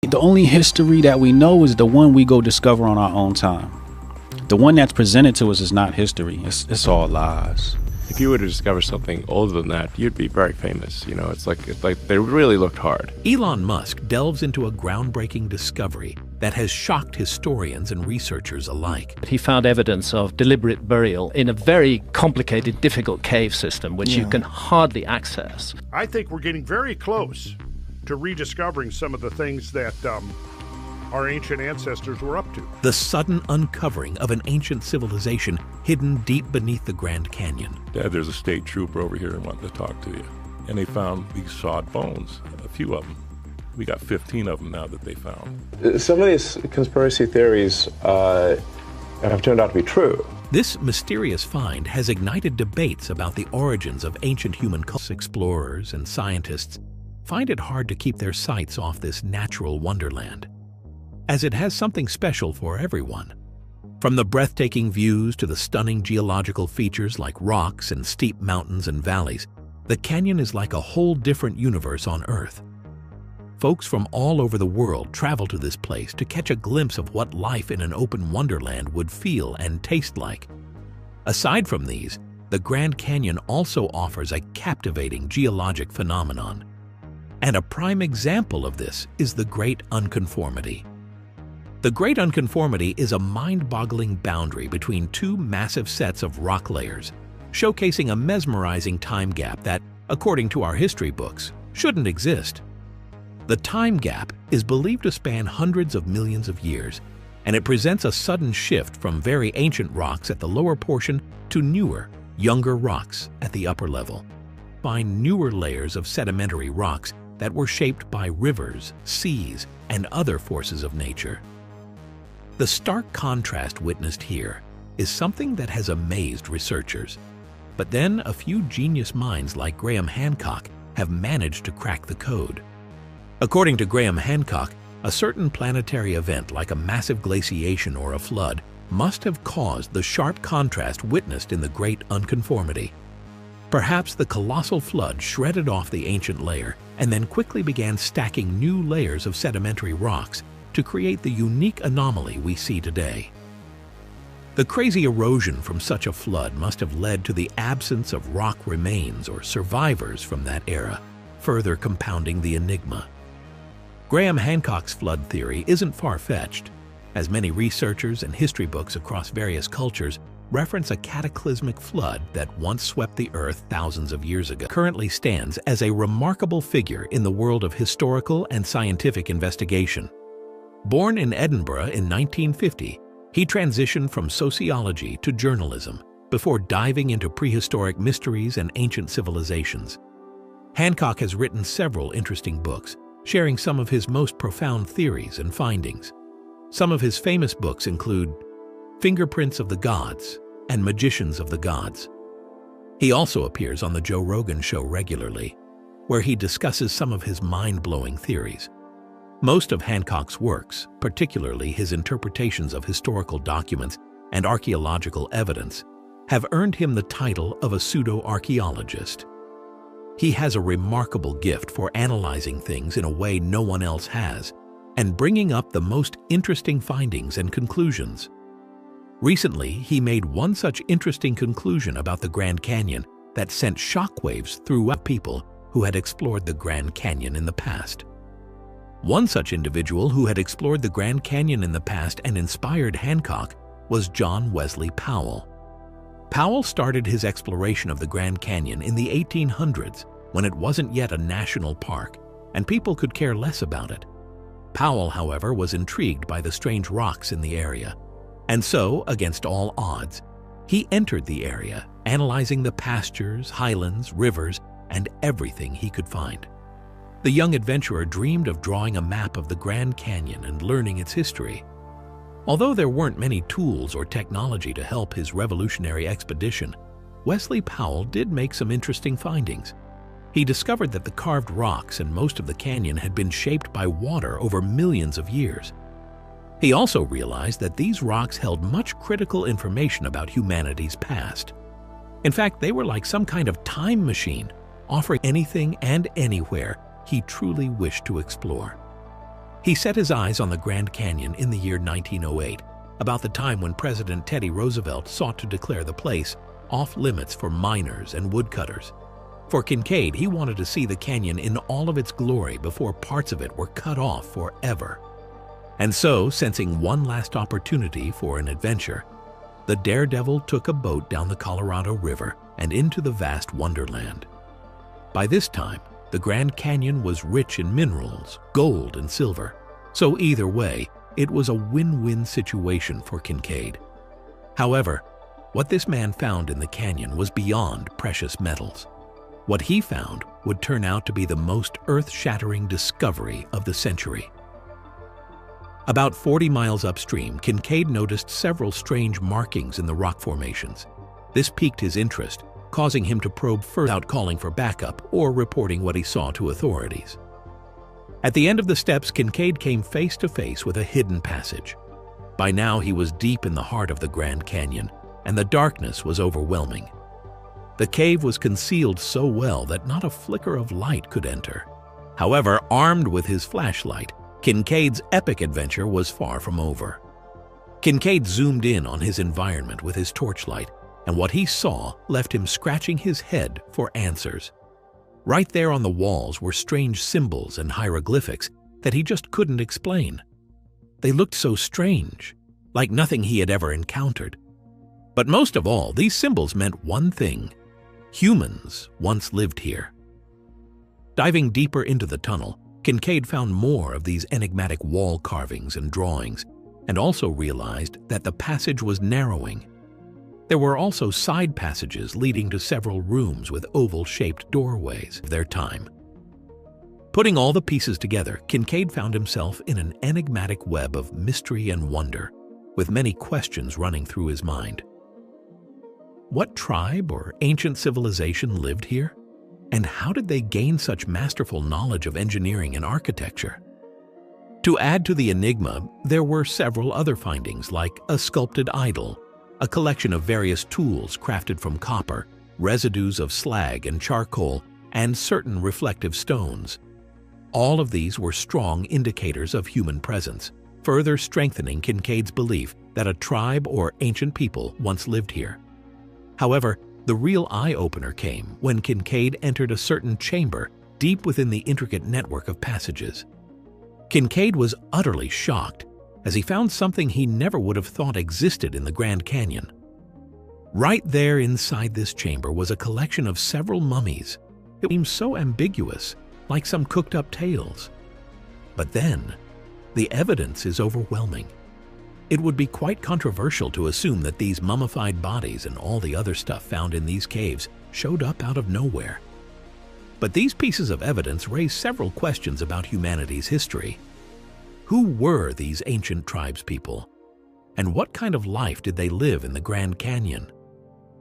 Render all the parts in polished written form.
The only history that we know is the one we go discover on our own time. The one that's presented to us is not history. It's all lies. If you were to discover something older than that, you'd be very famous. You know, it's like they really looked hard. Elon Musk delves into a groundbreaking discovery that has shocked historians and researchers alike. He found evidence of deliberate burial in a very complicated, difficult cave system, which you can hardly access. I think we're getting very close to rediscovering some of the things that our ancient ancestors were up to. The sudden uncovering of an ancient civilization hidden deep beneath the Grand Canyon. Dad, there's a state trooper over here and wanted to talk to you. And they found these sawed bones, a few of them. We got 15 of them now that they found. Some of these conspiracy theories have turned out to be true. This mysterious find has ignited debates about the origins of ancient human cultures. Explorers and scientists find it hard to keep their sights off this natural wonderland, as it has something special for everyone. From the breathtaking views to the stunning geological features like rocks and steep mountains and valleys, the canyon is like a whole different universe on Earth. Folks from all over the world travel to this place to catch a glimpse of what life in an open wonderland would feel and taste like. Aside from these, the Grand Canyon also offers a captivating geologic phenomenon. And a prime example of this is the Great Unconformity. The Great Unconformity is a mind-boggling boundary between two massive sets of rock layers, showcasing a mesmerizing time gap that, according to our history books, shouldn't exist. The time gap is believed to span hundreds of millions of years, and it presents a sudden shift from very ancient rocks at the lower portion to newer, younger rocks at the upper level. Find newer layers of sedimentary rocks that were shaped by rivers, seas, and other forces of nature. The stark contrast witnessed here is something that has amazed researchers. But then a few genius minds like Graham Hancock have managed to crack the code. According to Graham Hancock, a certain planetary event like a massive glaciation or a flood must have caused the sharp contrast witnessed in the Great Unconformity. Perhaps the colossal flood shredded off the ancient layer and then quickly began stacking new layers of sedimentary rocks to create the unique anomaly we see today. The crazy erosion from such a flood must have led to the absence of rock remains or survivors from that era, further compounding the enigma. Graham Hancock's flood theory isn't far-fetched, as many researchers and history books across various cultures reference a cataclysmic flood that once swept the Earth thousands of years ago. Currently stands as a remarkable figure in the world of historical and scientific investigation. Born in Edinburgh in 1950, he transitioned from sociology to journalism before diving into prehistoric mysteries and ancient civilizations. Hancock has written several interesting books, sharing some of his most profound theories and findings. Some of his famous books include Fingerprints of the Gods and Magicians of the Gods. He also appears on the Joe Rogan show regularly, where he discusses some of his mind-blowing theories. Most of Hancock's works, particularly his interpretations of historical documents and archaeological evidence, have earned him the title of a pseudo-archaeologist. He has a remarkable gift for analyzing things in a way no one else has, and bringing up the most interesting findings and conclusions. Recently, he made one such interesting conclusion about the Grand Canyon that sent shockwaves through people who had explored the Grand Canyon in the past. One such individual who had explored the Grand Canyon in the past and inspired Hancock was John Wesley Powell. Powell started his exploration of the Grand Canyon in the 1800s when it wasn't yet a national park and people could care less about it. Powell, however, was intrigued by the strange rocks in the area, and so, against all odds, he entered the area, analyzing the pastures, highlands, rivers, and everything he could find. The young adventurer dreamed of drawing a map of the Grand Canyon and learning its history. Although there weren't many tools or technology to help his revolutionary expedition, Wesley Powell did make some interesting findings. He discovered that the carved rocks in most of the canyon had been shaped by water over millions of years. He also realized that these rocks held much critical information about humanity's past. In fact, they were like some kind of time machine, offering anything and anywhere he truly wished to explore. He set his eyes on the Grand Canyon in the year 1908, about the time when President Teddy Roosevelt sought to declare the place off-limits for miners and woodcutters. For Kincaid, he wanted to see the canyon in all of its glory before parts of it were cut off forever. And so, sensing one last opportunity for an adventure, the daredevil took a boat down the Colorado River and into the vast wonderland. By this time, the Grand Canyon was rich in minerals, gold and silver, so either way, it was a win-win situation for Kincaid. However, what this man found in the canyon was beyond precious metals. What he found would turn out to be the most earth-shattering discovery of the century. About 40 miles upstream, Kincaid noticed several strange markings in the rock formations. This piqued his interest, causing him to probe further without calling for backup or reporting what he saw to authorities. At the end of the steps, Kincaid came face to face with a hidden passage. By now, he was deep in the heart of the Grand Canyon, and the darkness was overwhelming. The cave was concealed so well that not a flicker of light could enter. However, armed with his flashlight, Kincaid's epic adventure was far from over. Kincaid zoomed in on his environment with his torchlight, and what he saw left him scratching his head for answers. Right there on the walls were strange symbols and hieroglyphics that he just couldn't explain. They looked so strange, like nothing he had ever encountered. But most of all, these symbols meant one thing: humans once lived here. Diving deeper into the tunnel, Kincaid found more of these enigmatic wall carvings and drawings, and also realized that the passage was narrowing. There were also side passages leading to several rooms with oval-shaped doorways of their time. Putting all the pieces together, Kincaid found himself in an enigmatic web of mystery and wonder, with many questions running through his mind. What tribe or ancient civilization lived here? And how did they gain such masterful knowledge of engineering and architecture? To add to the enigma, there were several other findings, like a sculpted idol, a collection of various tools crafted from copper, residues of slag and charcoal, and certain reflective stones. All of these were strong indicators of human presence, further strengthening Kincaid's belief that a tribe or ancient people once lived here. However, the real eye-opener came when Kincaid entered a certain chamber deep within the intricate network of passages. Kincaid was utterly shocked as he found something he never would have thought existed in the Grand Canyon. Right there inside this chamber was a collection of several mummies. It seemed so ambiguous, like some cooked-up tales. But then, the evidence is overwhelming. It would be quite controversial to assume that these mummified bodies and all the other stuff found in these caves showed up out of nowhere. But these pieces of evidence raise several questions about humanity's history. Who were these ancient tribespeople? And what kind of life did they live in the Grand Canyon?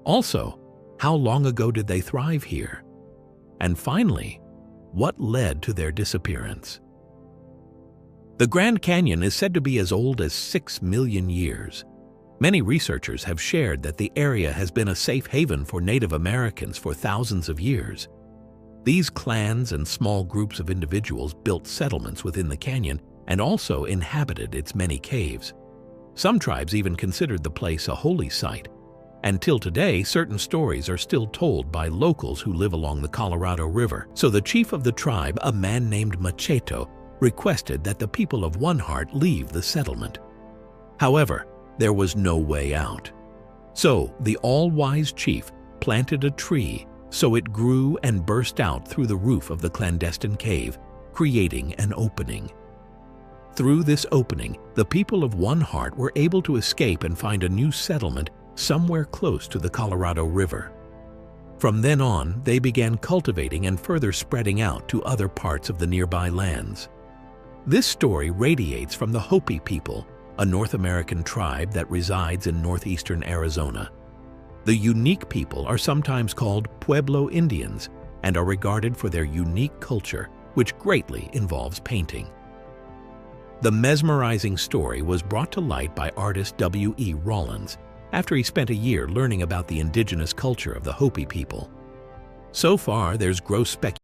Also, how long ago did they thrive here? And finally, what led to their disappearance? The Grand Canyon is said to be as old as 6 million years. Many researchers have shared that the area has been a safe haven for Native Americans for thousands of years. These clans and small groups of individuals built settlements within the canyon and also inhabited its many caves. Some tribes even considered the place a holy site. And till today, certain stories are still told by locals who live along the Colorado River. So the chief of the tribe, a man named Macheto, requested that the people of One Heart leave the settlement. However, there was no way out. So the all-wise chief planted a tree so it grew and burst out through the roof of the clandestine cave, creating an opening. Through this opening, the people of One Heart were able to escape and find a new settlement somewhere close to the Colorado River. From then on, they began cultivating and further spreading out to other parts of the nearby lands. This story radiates from the Hopi people, a North American tribe that resides in northeastern Arizona. The unique people are sometimes called Pueblo Indians and are regarded for their unique culture, which greatly involves painting. The mesmerizing story was brought to light by artist W.E. Rollins after he spent a year learning about the indigenous culture of the Hopi people. So far, there's gross speculation